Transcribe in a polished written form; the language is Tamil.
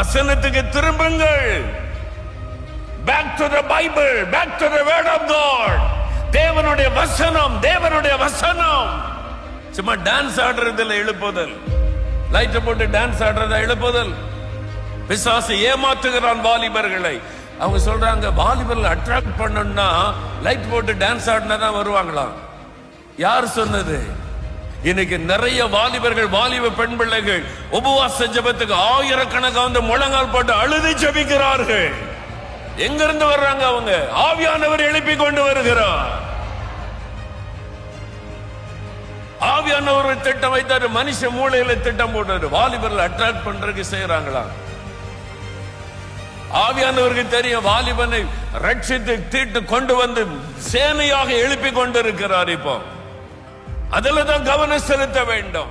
வசனத்துக்கு திரும்புங்கள். Back to the Bible, back to the word of God. தேவனுடைய வசனம், தேவனுடைய வசனம். சும்மா டான்ஸ் ஆடுறதுல எழுப்புதல், லைட் போட்டு டான்ஸ் ஆடுறத எழுப்புதல். பிசாசு ஏமாத்துகிறான் வாலிபர்களை. அவங்க சொல்றாங்க வாலிபர்கள் அட்ராக்ட் பண்ணணும்னா லைட் போட்டு டான்ஸ் ஆடினா தான் வருவாங்களாம். யார் சொன்னது? இன்னைக்கு நிறைய வாலிபர்கள், வாலிப பெண் பிள்ளைகள் உபவாச ஜெபத்துக்கு ஆயிரக்கணக்காக வந்து முழங்கால் போட்டு அழுது ஜெபிக்கிறார்கள். எங்க இருந்து வர்றாங்க அவங்க? ஆவியானவர் எழுப்பி கொண்டு வருகிறார். ஆவியானவர் திட்டம் வைத்தாரு, மனுஷ மூளையில திட்டம் போட்டாரு. வாலிபர்கள் அட்ராக்ட் பண்றதுக்கு செய்யறாங்களா? ஆவியானவருக்கு தெரியும் வாலிபனை ரட்சித்து தீட்டு கொண்டு வந்து சேனையாக எழுப்பி கொண்டிருக்கிறார். இப்போ அதுல தான் கவனம் செலுத்த வேண்டும்.